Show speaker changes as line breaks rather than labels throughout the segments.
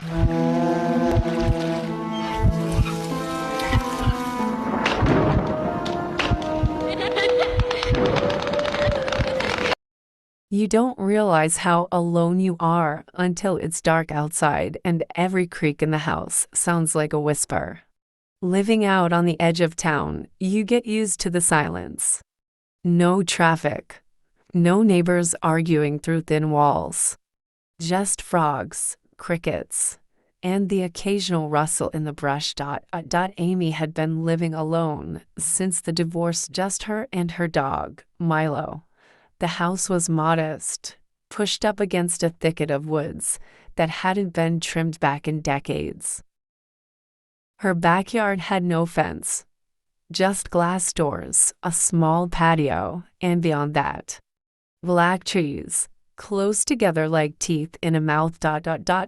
You don't realize how alone you are until it's dark outside and every creak in the house sounds like a whisper. Living out on the edge of town, you get used to the silence. No traffic. No neighbors arguing through thin walls. Just frogs, crickets, and the occasional rustle in the brush. Amy had been living alone since the divorce, just her and her dog, Milo. The house was modest, pushed up against a thicket of woods that hadn't been trimmed back in decades. Her backyard had no fence, just glass doors, a small patio, and beyond that, black trees, close together like teeth in a mouth.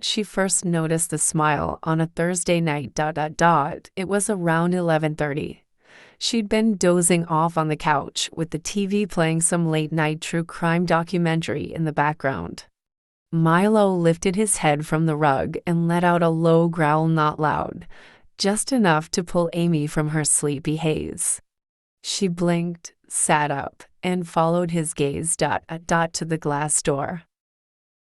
She first noticed the smile on a Thursday night. It was around 11:30. She'd been dozing off on the couch with the TV playing some late-night true crime documentary in the background. Milo lifted his head from the rug and let out a low growl, not loud, just enough to pull Amy from her sleepy haze. She blinked, sat up, and followed his gaze to the glass door.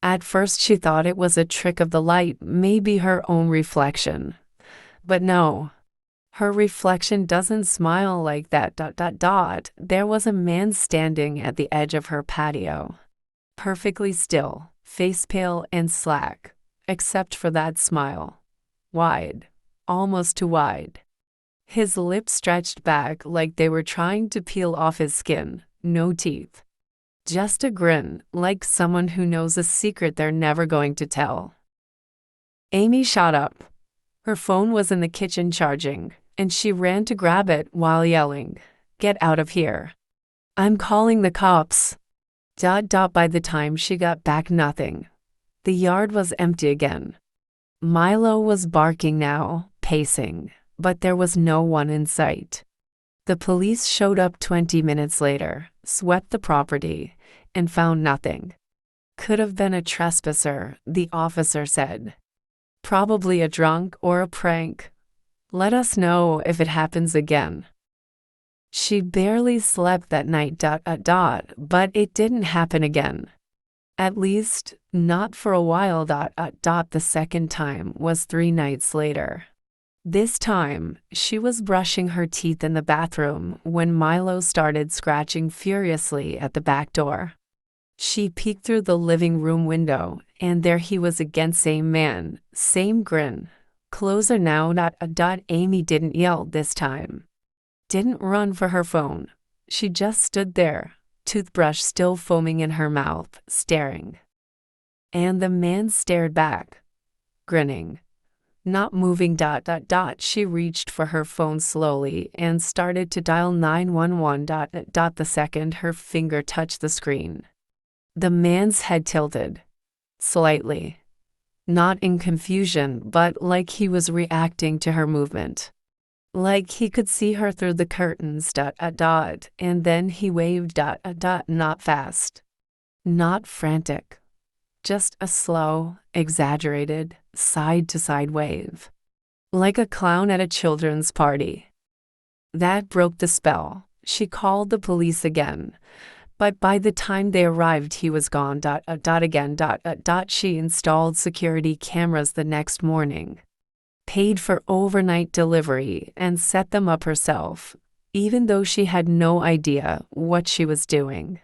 At first she thought it was a trick of the light, maybe her own reflection. But no. Her reflection doesn't smile like that. There was a man standing at the edge of her patio. Perfectly still, face pale and slack, except for that smile. Wide, almost too wide. His lips stretched back like they were trying to peel off his skin, no teeth. Just a grin, like someone who knows a secret they're never going to tell. Amy shot up. Her phone was in the kitchen charging, and she ran to grab it while yelling, "Get out of here. I'm calling the cops." By the time she got back, nothing. The yard was empty again. Milo was barking now, pacing, but there was no one in sight. The police showed up 20 minutes later, swept the property, and found nothing. Could have been a trespasser, the officer said. Probably a drunk or a prank. Let us know if it happens again. She barely slept that night. But it didn't happen again. At least, not for a while. The second time was 3 nights later. This time, she was brushing her teeth in the bathroom when Milo started scratching furiously at the back door. She peeked through the living room window, and there he was again, same man, same grin. Closer now. Amy didn't yell this time. Didn't run for her phone. She just stood there, toothbrush still foaming in her mouth, staring. And the man stared back, grinning. Not moving. She reached for her phone slowly and started to dial 911. The second her finger touched the screen, the man's head tilted. Slightly. Not in confusion, but like he was reacting to her movement. Like he could see her through the curtains. And then he waved. Not fast. Not frantic. Just a slow, exaggerated, side-to-side wave. Like a clown at a children's party. That broke the spell. She called the police again. But by the time they arrived, he was gone. She installed security cameras the next morning, paid for overnight delivery, and set them up herself, even though she had no idea what she was doing.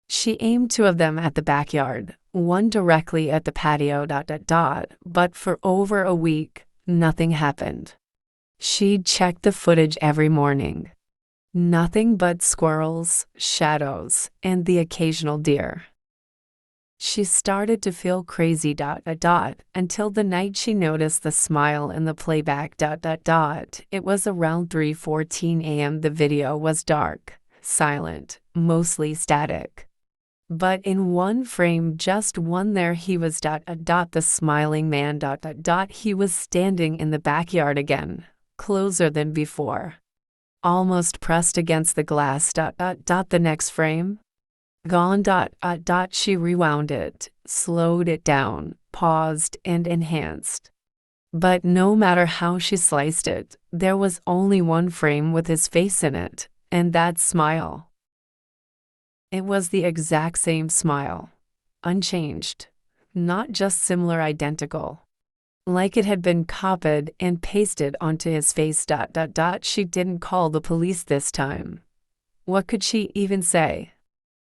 She aimed 2 of them at the backyard, one directly at the patio. But for over a week, nothing happened. She'd checked the footage every morning. Nothing but squirrels, shadows, and the occasional deer. She started to feel crazy. Until the night she noticed the smile in the playback. It was around 3:14 a.m. The video was dark, silent, mostly static. But in one frame, just one, there he was. The smiling man. He was standing in the backyard again, closer than before. Almost pressed against the glass. The next frame? Gone. She rewound it, slowed it down, paused, and enhanced. But no matter how she sliced it, there was only one frame with his face in it, and that smile. It was the exact same smile, unchanged, not just similar, identical. Like it had been copied and pasted onto his face. She didn't call the police this time. What could she even say?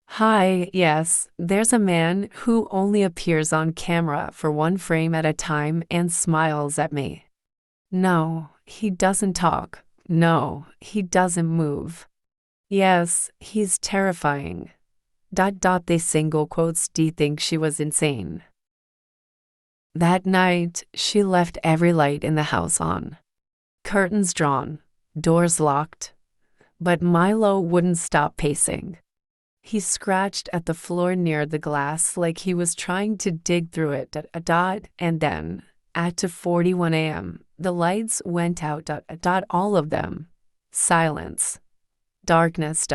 Hi, yes, there's a man who only appears on camera for one frame at a time and smiles at me. No, he doesn't talk. No, he doesn't move. Yes, he's terrifying. They single quotes. Do you think she was insane? That night, she left every light in the house on. Curtains drawn, doors locked. But Milo wouldn't stop pacing. He scratched at the floor near the glass like he was trying to dig through it. And then, at 2:41 a.m., the lights went out. All of them. Silence. Darkness.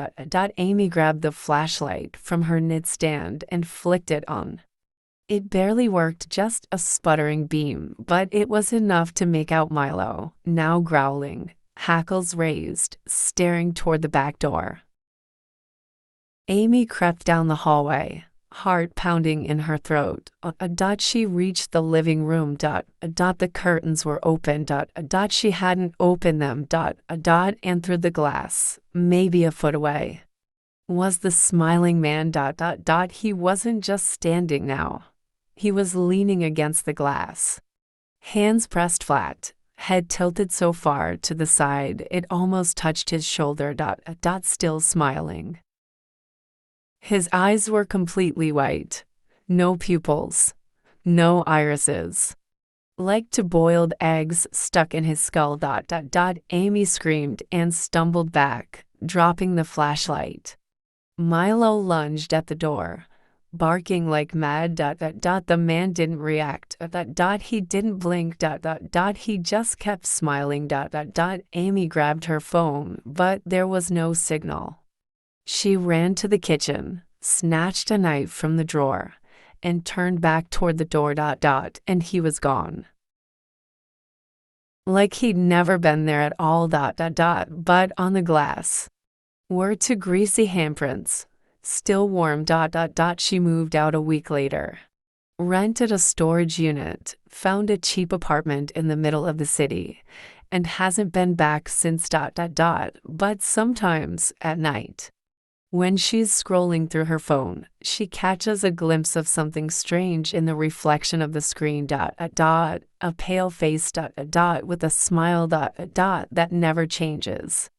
Amy grabbed the flashlight from her nightstand and flicked it on. It barely worked, just a sputtering beam, but it was enough to make out Milo, now growling, hackles raised, staring toward the back door. Amy crept down the hallway, heart pounding in her throat. She reached the living room. The curtains were open. She hadn't opened them. And through the glass, maybe a foot away, was the smiling man. He wasn't just standing now. He was leaning against the glass. Hands pressed flat, head tilted so far to the side it almost touched his shoulder. Still smiling. His eyes were completely white. No pupils. No irises. Like two boiled eggs stuck in his skull. Amy screamed and stumbled back, dropping the flashlight. Milo lunged at the door, barking like mad. The man didn't react. He didn't blink. He just kept smiling. Amy grabbed her phone, but there was no signal. She ran to the kitchen, snatched a knife from the drawer, and turned back toward the door. And he was gone. Like he'd never been there at all. But on the glass were two greasy handprints, still warm. She moved out a week later. Rented a storage unit, found a cheap apartment in the middle of the city, and hasn't been back since. But sometimes, at night, when she's scrolling through her phone, she catches a glimpse of something strange in the reflection of the screen. A pale face. With a smile. That never changes.